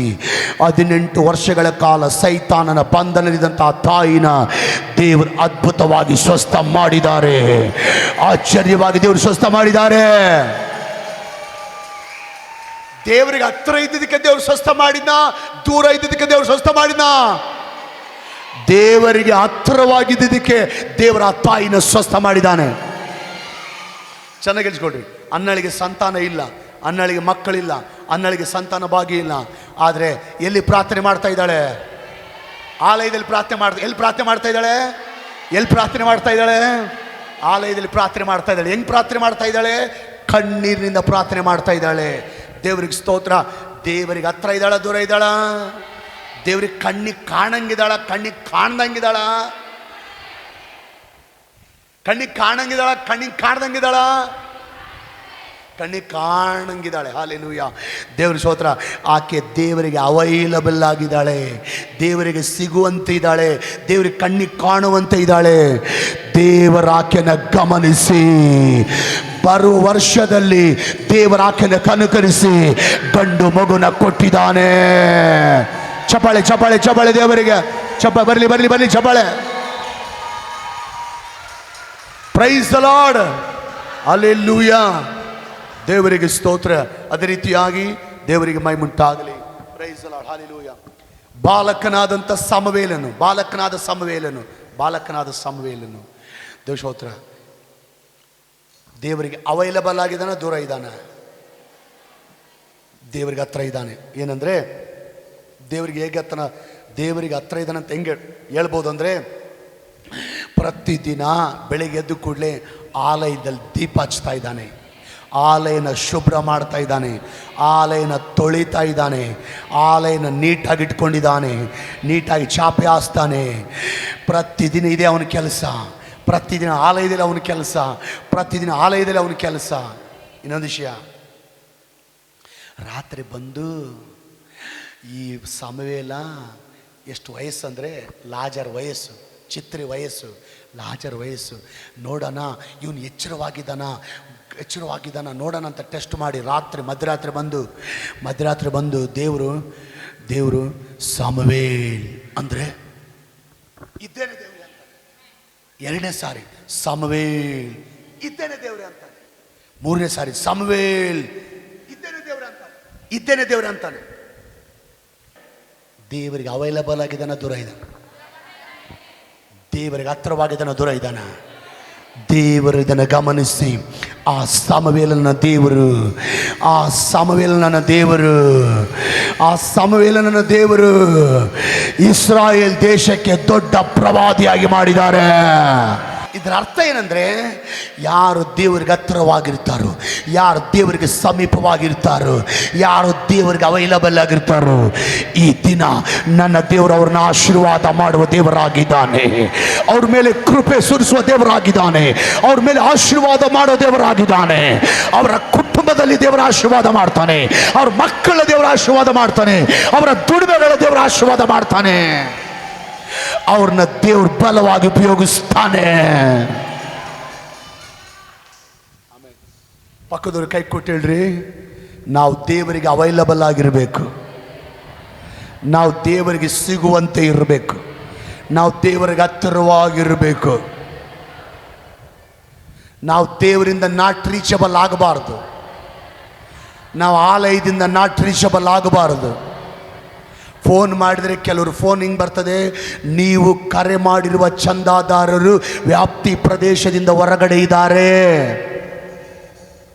18 ವರ್ಷಗಳ ಕಾಲ ಸೈತಾನನ ಬಂಧನಲ್ಲಿದ್ದಂತಹ ತಾಯಿನ ದೇವರು ಅದ್ಭುತವಾಗಿ ಸ್ವಸ್ಥ ಮಾಡಿದ್ದಾರೆ. ಆಶ್ಚರ್ಯವಾಗಿ ದೇವರು ಸ್ವಸ್ಥ ಮಾಡಿದ್ದಾರೆ. ದೇವರಿಗೆ ಹತ್ರ ಇದ್ದಿದ್ದಕ್ಕೆ ದೇವರು ಸ್ವಸ್ಥ ಮಾಡಿದ್ನ? ದೂರ ಇದ್ದಿದ್ದಕ್ಕೆ ದೇವರು ಸ್ವಸ್ಥ ಮಾಡಿದ್ನ? ದೇವರಿಗೆ ಹತ್ತಿರವಾಗಿದ್ದಕ್ಕೆ ದೇವರ ಆ ತಾಯಿನ ಸ್ವಸ್ಥ ಮಾಡಿದ್ದಾನೆ. ಚೆನ್ನಾಗಿ ಹೇಳ್ಕೊಳ್ರಿ. ಅನ್ನಳಿಗೆ ಸಂತಾನ ಇಲ್ಲ, ಅನ್ನಳಿಗೆ ಮಕ್ಕಳಿಲ್ಲ, ಅನ್ನಳಿಗೆ ಸಂತಾನ ಭಾಗ್ಯ ಇಲ್ಲ. ಆದರೆ ಎಲ್ಲಿ ಪ್ರಾರ್ಥನೆ ಮಾಡ್ತಾ ಇದ್ದಾಳೆ? ಆಲಯದಲ್ಲಿ ಪ್ರಾರ್ಥನೆ ಎಲ್ಲಿ ಪ್ರಾರ್ಥನೆ ಮಾಡ್ತಾ ಇದ್ದಾಳೆ? ಎಲ್ಲಿ ಪ್ರಾರ್ಥನೆ ಮಾಡ್ತಾ ಇದ್ದಾಳೆ? ಆಲಯದಲ್ಲಿ ಪ್ರಾರ್ಥನೆ ಮಾಡ್ತಾ ಇದ್ದಾಳೆ. ಹೆಂಗೆ ಪ್ರಾರ್ಥನೆ ಮಾಡ್ತಾ ಇದ್ದಾಳೆ? ಕಣ್ಣೀರಿನಿಂದ ಪ್ರಾರ್ಥನೆ ಮಾಡ್ತಾ ಇದ್ದಾಳೆ. ದೇವರಿಗೆ ಸ್ತೋತ್ರ. ದೇವರಿಗೆ ಹತ್ರ ಇದ್ದಾಳ ದೂರ ಇದ್ದಾಳ? ದೇವ್ರಿಗೆ ಕಣ್ಣಿಗೆ ಕಾಣಂಗಿದ್ದಾಳ ಕಣ್ಣಿಗೆ ಕಾಣ್ದಂಗಿದ್ದಾಳ? ಕಣ್ಣಿಗೆ ಕಾಣಂಗಿದ್ದಾಳ ಕಣ್ಣಿಗೆ ಕಾಣ್ದಂಗಿದ್ದಾಳ? ಕಣ್ಣಿಗೆ ಕಾಣಂಗಿದ್ದಾಳೆ. ಹಾಲೆಲೂಯಾ, ದೇವ್ರ ಸ್ತೋತ್ರ. ಆಕೆ ದೇವರಿಗೆ ಅವೈಲಬಲ್ ಆಗಿದ್ದಾಳೆ, ದೇವರಿಗೆ ಸಿಗುವಂತೆ ಇದ್ದಾಳೆ, ದೇವರಿಗೆ ಕಣ್ಣಿಗೆ ಕಾಣುವಂತೆ ಇದ್ದಾಳೆ. ದೇವರ ಆಕೆನ ಗಮನಿಸಿ ಬರುವ ವರ್ಷದಲ್ಲಿ ದೇವರ ಆಕೆನ ಕನುಕರಿಸಿ ಗಂಡು ಮಗುನ ಕೊಟ್ಟಿದ್ದಾನೆ. ಚಪ್ಪಾಳೆ ಚಪ್ಪಾಳೆ ಚಪ್ಪಾಳೆ ದೇವರಿಗೆ. ಬರ್ಲಿ ಬರ್ಲಿ ಬರ್ಲಿ ಚಪ್ಪಾಳೆ. Praise the lord. ಹಲ್ಲೆಲೂಯಾ, ದೇವರಿಗೆ ಸ್ತೋತ್ರ. ಅದೇ ರೀತಿಯಾಗಿ ದೇವರಿಗೆ ಮಹಿಮೆ ಉಂಟಾಗಲಿ. Praise the Lord, hallelujah. ಬಾಲಕನಾದ ಸಮವೇಲನು ದೇವಸ್ತೋತ್ರ. ದೇವರಿಗೆ ಅವೈಲಬಲ್ ಆಗಿದ್ದಾನೆ, ದೂರ ಇದ್ದಾನೆ? ದೇವರಿಗೆ ಹತ್ರ ಇದ್ದಾನೆ. ಏನಂದರೆ ದೇವರಿಗೆ ಹೇಗೆ ದೇವರಿಗೆ ಹತ್ರ ಇದ್ದಾನೆ ಅಂತ ಹೆಂಗೆ ಹೇಳ್ಬೋದು ಅಂದರೆ, ಪ್ರತಿದಿನ ಬೆಳಿಗ್ಗೆ ಎದ್ದು ಕೂಡಲೇ ಆಲಯದಲ್ಲಿ ದೀಪ ಹಚ್ತಾ ಇದ್ದಾನೆ, ಆಲಯನ ಶುಭ್ರ ಮಾಡ್ತಾ ಇದ್ದಾನೆ, ಆಲಯನ ತೊಳಿತಾ ಇದ್ದಾನೆ, ಆಲಯನ ನೀಟಾಗಿ ಇಟ್ಕೊಂಡಿದ್ದಾನೆ, ನೀಟಾಗಿ ಚಾಪೆ ಹಾಸ್ತಾನೆ. ಪ್ರತಿದಿನ ಇದೆ ಅವನ ಕೆಲಸ, ಪ್ರತಿದಿನ ಆಲಯದಲ್ಲಿ ಅವನ ಕೆಲಸ, ಪ್ರತಿದಿನ ಆಲಯದಲ್ಲಿ ಅವನ ಕೆಲಸ. ಇನ್ನೊಂದು ವಿಷಯ, ರಾತ್ರಿ ಬಂದು ಈ ಸಮವೇಲ ಎಷ್ಟು ವಯಸ್ಸಂದರೆ ಲಾಜರ್ ವಯಸ್ಸು, ಚಿತ್ರಿ ವಯಸ್ಸು, ಲಾಜರ್ ವಯಸ್ಸು. ನೋಡೋಣ ಇವನು ಎಚ್ಚರವಾಗಿದ್ದಾನ ನೋಡೋಣ ಅಂತ ಟೆಸ್ಟ್ ಮಾಡಿ ಮಧ್ಯರಾತ್ರಿ ಬಂದು ದೇವರು ಸಮವೇಲ್ ಅಂದರೆ ಇದ್ದೇನೆ ದೇವ್ರೆ ಅಂತ. ಎರಡನೇ ಸಾರಿ ಸಮವೇಲ್ ಇದ್ದೇನೆ ದೇವ್ರೆ ಅಂತ. ಮೂರನೇ ಸಾರಿ ಸಮವೇಲ್ ಇದ್ದೇನೆ ದೇವ್ರೆ ಅಂತಾನೆ. ದೇವರಿಗೆ ಅವೈಲಬಲ್ ಆಗಿದ್ದಾನ, ದೂರ ಇದ್ದಾನೆ? ದೇವರಿಗೆ ಹತ್ರವಾಗಿದ್ದಾನ, ದೂರ ಇದ್ದಾನ? ದೇವರು ಇದನ್ನು ಗಮನಿಸಿ, ಆ ಸಮವೇಲನ ದೇವರು ಇಸ್ರಾಯೇಲ್ ದೇಶಕ್ಕೆ ದೊಡ್ಡ ಪ್ರವಾದಿಯಾಗಿ ಮಾಡಿದ್ದಾರೆ. ಇದರ ಅರ್ಥ ಏನಂದರೆ, ಯಾರು ದೇವರಿಗೆ ಹತ್ತಿರವಾಗಿರ್ತಾರೋ, ಯಾರು ದೇವರಿಗೆ ಸಮೀಪವಾಗಿರ್ತಾರೋ, ಯಾರು ದೇವರಿಗೆ ಅವೈಲಬಲ್ ಆಗಿರ್ತಾರೋ, ಈ ದಿನ ನನ್ನ ದೇವರು ಅವ್ರನ್ನ ಆಶೀರ್ವಾದ ಮಾಡುವ ದೇವರಾಗಿದ್ದಾನೆ. ಅವ್ರ ಮೇಲೆ ಕೃಪೆ ಸುರಿಸುವ ದೇವರಾಗಿದ್ದಾನೆ, ಅವ್ರ ಮೇಲೆ ಆಶೀರ್ವಾದ ಮಾಡೋ ದೇವರಾಗಿದ್ದಾನೆ. ಅವರ ಕುಟುಂಬದಲ್ಲಿ ದೇವರ ಆಶೀರ್ವಾದ ಮಾಡ್ತಾನೆ, ಅವ್ರ ಮಕ್ಕಳ ದೇವರ ಆಶೀರ್ವಾದ ಮಾಡ್ತಾನೆ, ಅವರ ದುಡಿಮೆಗಳ ದೇವರ ಆಶೀರ್ವಾದ ಮಾಡ್ತಾನೆ. ಅವ್ರನ್ನ ದೇವ್ರು ಬಲವಾಗಿ ಉಪಯೋಗಿಸ್ತಾನೆ. ಪಕ್ಕದವ್ರು ಕೈ ಕೊಟ್ಟು ಹೇಳ್ರಿ, ನಾವು ದೇವರಿಗೆ ಅವೈಲಬಲ್ ಆಗಿರಬೇಕು, ನಾವು ದೇವರಿಗೆ ಸಿಗುವಂತೆ ಇರಬೇಕು, ನಾವು ದೇವರಿಗೆ ಹತ್ತಿರವಾಗಿರಬೇಕು, ನಾವು ದೇವರಿಂದ ನಾಟ್ ರೀಚಬಲ್ ಆಗಬಾರ್ದು, ನಾವು ಆಲಯದಿಂದ ನಾಟ್ ರೀಚಬಲ್ ಆಗಬಾರ್ದು. ಫೋನ್ ಮಾಡಿದರೆ ಕೆಲವರು ಫೋನ್ ಹಿಂಗೆ ಬರ್ತದೆ, ನೀವು ಕರೆ ಮಾಡಿರುವ ಚಂದಾದಾರರು ವ್ಯಾಪ್ತಿ ಪ್ರದೇಶದಿಂದ ಹೊರಗಡೆ ಇದ್ದಾರೆ.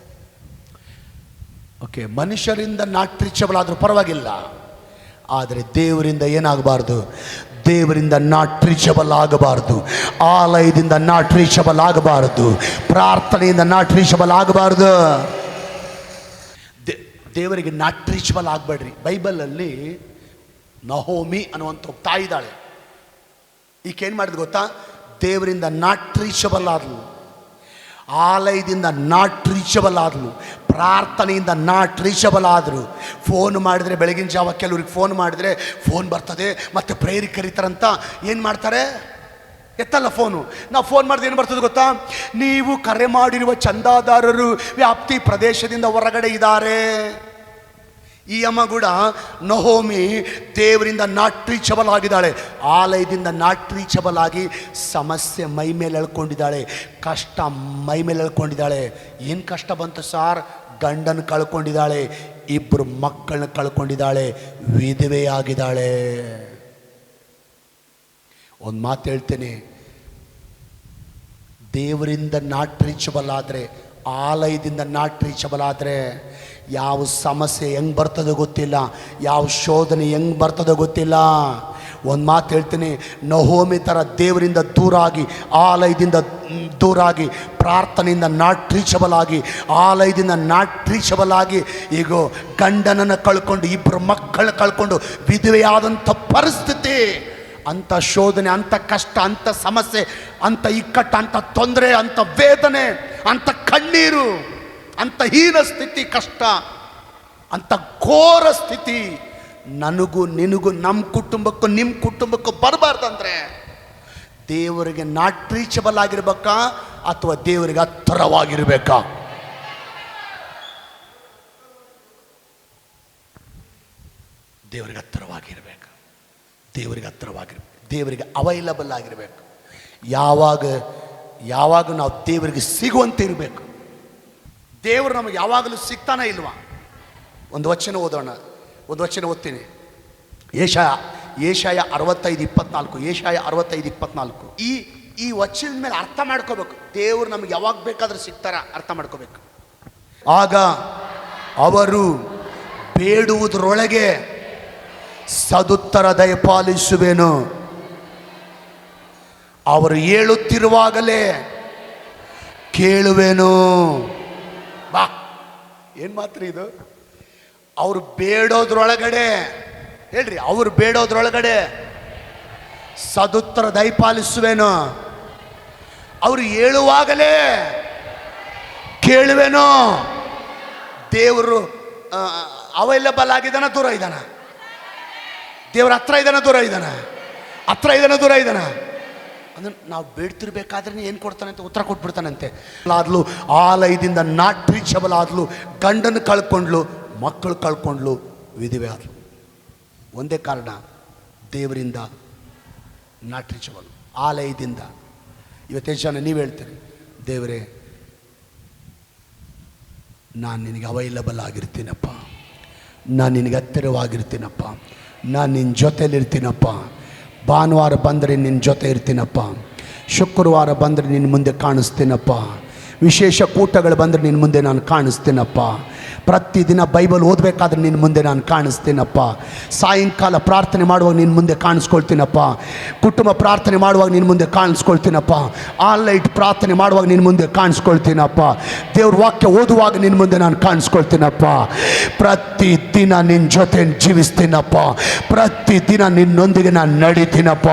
ಓಕೆ, ಮನುಷ್ಯರಿಂದ ನಾಟ್ ರೀಚಬಲ್ ಆದರೂ ಪರವಾಗಿಲ್ಲ, ಆದರೆ ದೇವರಿಂದ ಏನಾಗಬಾರ್ದು? ದೇವರಿಂದ ನಾಟ್ ರೀಚಬಲ್ ಆಗಬಾರ್ದು, ಆಲಯದಿಂದ ನಾಟ್ ರೀಚಬಲ್ ಆಗಬಾರ್ದು, ಪ್ರಾರ್ಥನೆಯಿಂದ ನಾಟ್ ರೀಚಬಲ್ ಆಗಬಾರ್ದು. ದೇವರಿಗೆ ನಾಟ್ ರೀಚಬಲ್ ಆಗಬೇಡ್ರಿ. ಬೈಬಲಲ್ಲಿ ನಹೋಮಿ ಅನ್ನುವಂಥ ತಾಯಿ ಇದ್ದಾಳೆ. ಈಕೇನು ಮಾಡಿದ್ ಗೊತ್ತಾ? ದೇವರಿಂದ ನಾಟ್ ರೀಚಬಲ್ ಆದ್ಲು, ಆಲಯದಿಂದ ನಾಟ್ ರೀಚಬಲ್ ಆದ್ಲು, ಪ್ರಾರ್ಥನೆಯಿಂದ ನಾಟ್ ರೀಚಬಲ್ ಆದರು. ಫೋನ್ ಮಾಡಿದರೆ ಬೆಳಗಿನ ಜಾವ ಕೆಲವ್ರಿಗೆ ಫೋನ್ ಮಾಡಿದರೆ ಫೋನ್ ಬರ್ತದೆ, ಮತ್ತು ಪ್ರೇಯರಿಗೆ ಕರೀತಾರಂತ ಏನು ಮಾಡ್ತಾರೆ? ಎತ್ತಲ್ಲ ಫೋನು. ನಾವು ಫೋನ್ ಮಾಡಿದ್ರೆ ಏನು ಬರ್ತದೆ ಗೊತ್ತಾ? ನೀವು ಕರೆ ಮಾಡಿರುವ ಚಂದಾದಾರರು ವ್ಯಾಪ್ತಿ ಪ್ರದೇಶದಿಂದ ಹೊರಗಡೆ ಇದ್ದಾರೆ. ಈ ಅಮ್ಮ ಕೂಡ ನಹೋಮಿ ದೇವರಿಂದ ನಾಟ್ ರೀಚಬಲ್ ಆಗಿದ್ದಾಳೆ, ಆಲಯದಿಂದ ನಾಟ್ ರೀಚಬಲ್ ಆಗಿ ಸಮಸ್ಯೆ ಮೈ ಮೇಲೆ ಎಳ್ಕೊಂಡಿದ್ದಾಳೆ, ಕಷ್ಟ ಮೈ ಮೇಲೆ ಎಳ್ಕೊಂಡಿದ್ದಾಳೆ. ಏನು ಕಷ್ಟ ಬಂತು ಸಾರ್? ಗಂಡನ ಕಳ್ಕೊಂಡಿದ್ದಾಳೆ, 2 ಮಕ್ಕಳನ್ನ ಕಳ್ಕೊಂಡಿದ್ದಾಳೆ, ವಿಧವೆಯಾಗಿದ್ದಾಳೆ. ಒಂದು ಮಾತು ಹೇಳ್ತೇನೆ, ದೇವರಿಂದ ನಾಟ್ ರೀಚಬಲ್ ಆದರೆ, ಆಲಯದಿಂದ ನಾಟ್ ರೀಚಬಲ್ ಆದರೆ, ಯಾವ ಸಮಸ್ಯೆ ಹೆಂಗೆ ಬರ್ತದೋ ಗೊತ್ತಿಲ್ಲ, ಯಾವ ಶೋಧನೆ ಹೆಂಗೆ ಬರ್ತದೋ ಗೊತ್ತಿಲ್ಲ. ಒಂದು ಮಾತು ಹೇಳ್ತೀನಿ, ನಹೋಮಿ ಥರ ದೇವರಿಂದ ದೂರಾಗಿ, ಆಲಯದಿಂದ ದೂರಾಗಿ, ಪ್ರಾರ್ಥನೆಯಿಂದ ನಾಟ್ ರೀಚಬಲ್ ಆಗಿ, ಆಲಯದಿಂದ ನಾಟ್ ರೀಚಬಲ್ ಆಗಿ, ಈಗ ಗಂಡನನ್ನು ಕಳ್ಕೊಂಡು 2 ಮಕ್ಕಳನ್ನ ಕಳ್ಕೊಂಡು ವಿಧವೆಯಾದಂಥ ಪರಿಸ್ಥಿತಿ, ಅಂಥ ಶೋಧನೆ, ಅಂಥ ಕಷ್ಟ, ಅಂಥ ಸಮಸ್ಯೆ, ಅಂಥ ಇಕ್ಕಟ್ಟು, ಅಂಥ ತೊಂದರೆ, ಅಂಥ ವೇದನೆ, ಅಂಥ ಕಣ್ಣೀರು, ಅಂಥ ಹೀನ ಸ್ಥಿತಿ, ಕಷ್ಟ, ಅಂಥ ಘೋರ ಸ್ಥಿತಿ ನನಗೂ ನಿನಗೂ, ನಮ್ಮ ಕುಟುಂಬಕ್ಕೂ ನಿಮ್ಮ ಕುಟುಂಬಕ್ಕೂ ಬರಬಾರ್ದಂದ್ರೆ ದೇವರಿಗೆ ನಾಟ್ ರೀಚಬಲ್ ಆಗಿರ್ಬೇಕಾ ಅಥವಾ ದೇವರಿಗೆ ಹತ್ತಿರವಾಗಿರ್ಬೇಕಾ? ದೇವರಿಗೆ ಹತ್ತಿರವಾಗಿರ್ಬೇಕು, ದೇವರಿಗೆ ಹತ್ತಿರವಾಗಿರ್ಬೇಕು, ದೇವರಿಗೆ ಅವೈಲಬಲ್ ಆಗಿರಬೇಕು. ಯಾವಾಗ ನಾವು ದೇವರಿಗೆ ಸಿಗುವಂತೆ ಇರಬೇಕು. ದೇವರು ನಮಗೆ ಯಾವಾಗಲೂ ಸಿಗ್ತಾನೆ ಇಲ್ವಾ? ಒಂದು ವಚನ ಓದೋಣ, ಒಂದು ವಚನ ಓದ್ತೀನಿ. ಏಷಾಯ 65:24. ಏಷಾಯ 65:24. ಈ ವಚನದ ಮೇಲೆ ಅರ್ಥ ಮಾಡ್ಕೋಬೇಕು. ದೇವರು ನಮ್ಗೆ ಯಾವಾಗ ಬೇಕಾದ್ರೂ ಸಿಗ್ತಾರ ಅರ್ಥ ಮಾಡ್ಕೋಬೇಕು. ಆಗ ಅವರು ಬೇಡುವುದರೊಳಗೆ ಸದುತ್ತರ ದಯಪಾಲಿಸುವೆನು. ಅವರು ಹೇಳುತ್ತಿರುವಾಗಲೇ ಕೇಳುವೆನು. ಬಾ, ಏನು ಮಾತ್ರ ಇದು? ಅವರು ಬೇಡೋದ್ರೊಳಗಡೆ ಹೇಳ್ರಿ, ಅವರು ಬೇಡೋದ್ರೊಳಗಡೆ ಸದುತ್ತರ ದಯಪಾಲಿಸುವೆನು. ಅವರು ಹೇಳುವಾಗಲೇ ಕೇಳುವೆನು. ದೇವರು ಅವೈಲಬಲ್ ಆಗಿದ್ದಾನ, ದೂರ ಇದ್ದಾನ? ದೇವ್ರ ಹತ್ರ ಇದ್ದಾನ, ದೂರ ಇದ್ದಾನ? ಹತ್ರ ಇದ್ದಾನ, ದೂರ ಇದ್ದಾನ? ಅಂದ್ರೆ ನಾವು ಬೇಡ್ತಿರ್ಬೇಕಾದ್ರೆ ಏನು ಕೊಡ್ತಾನಂತೆ? ಉತ್ತರ ಕೊಟ್ಬಿಡ್ತಾನಂತೆ. ಆದ್ಲು ಆಲಯದಿಂದ ನಾಟ್ ರೀಚಬಲ್ ಆದ್ಲು, ಗಂಡನ ಕಳ್ಕೊಂಡ್ಲು, ಮಕ್ಕಳು ಕಳ್ಕೊಂಡ್ಲು, ವಿಧವೆ ಆದ್ಲು. ಒಂದೇ ಕಾರಣ, ದೇವರಿಂದ ನಾಟ್ ರೀಚಬಲ್, ಆಲಯದಿಂದ. ಇವತ್ತೇ ಜನ ನೀವು ಹೇಳ್ತೀರಿ, ದೇವರೇ ನಾನು ನಿನಗೆ ಅವೈಲಬಲ್ ಆಗಿರ್ತೀನಪ್ಪ, ನಾನು ನಿನಗೆ ಹತ್ತಿರವಾಗಿರ್ತೀನಪ್ಪ, ನಾನು ನಿನ್ನ ಜೊತೆಯಲ್ಲಿರ್ತೀನಪ್ಪ. ಭಾನುವಾರ ಬಂದರೆ ನಿನ್ನ ಜೊತೆ ಇರ್ತೀನಪ್ಪ, ಶುಕ್ರವಾರ ಬಂದರೆ ನಿನ್ನ ಮುಂದೆ ಕಾಣಿಸ್ತೀನಪ್ಪ, ವಿಶೇಷ ಕೂಟಗಳು ಬಂದರೆ ನಿನ್ನ ಮುಂದೆ ನಾನು ಕಾಣಿಸ್ತೀನಪ್ಪ, ಪ್ರತಿದಿನ ಬೈಬಲ್ ಓದಬೇಕಾದ್ರೆ ನಿನ್ನ ಮುಂದೆ ನಾನು ಕಾಣಿಸ್ತೀನಪ್ಪ, ಸಾಯಂಕಾಲ ಪ್ರಾರ್ಥನೆ ಮಾಡುವಾಗ ನಿನ್ನ ಮುಂದೆ ಕಾಣಿಸ್ಕೊಳ್ತೀನಪ್ಪ, ಕುಟುಂಬ ಪ್ರಾರ್ಥನೆ ಮಾಡುವಾಗ ನಿನ್ನ ಮುಂದೆ ಕಾಣಿಸ್ಕೊಳ್ತೀನಪ್ಪ, ಆನ್ಲೈನ್ ಪ್ರಾರ್ಥನೆ ಮಾಡುವಾಗ ನಿನ್ನ ಮುಂದೆ ಕಾಣಿಸ್ಕೊಳ್ತೀನಪ್ಪ, ದೇವ್ರ ವಾಕ್ಯ ಓದುವಾಗ ನಿನ್ನ ಮುಂದೆ ನಾನು ಕಾಣಿಸ್ಕೊಳ್ತೀನಪ್ಪ. ಪ್ರತಿದಿನ ನಿನ್ನ ಜೊತೆ ಜೀವಿಸ್ತೀನಪ್ಪ, ಪ್ರತಿದಿನ ನಿನ್ನೊಂದಿಗೆ ನಾನು ನಡೀತೀನಪ್ಪ.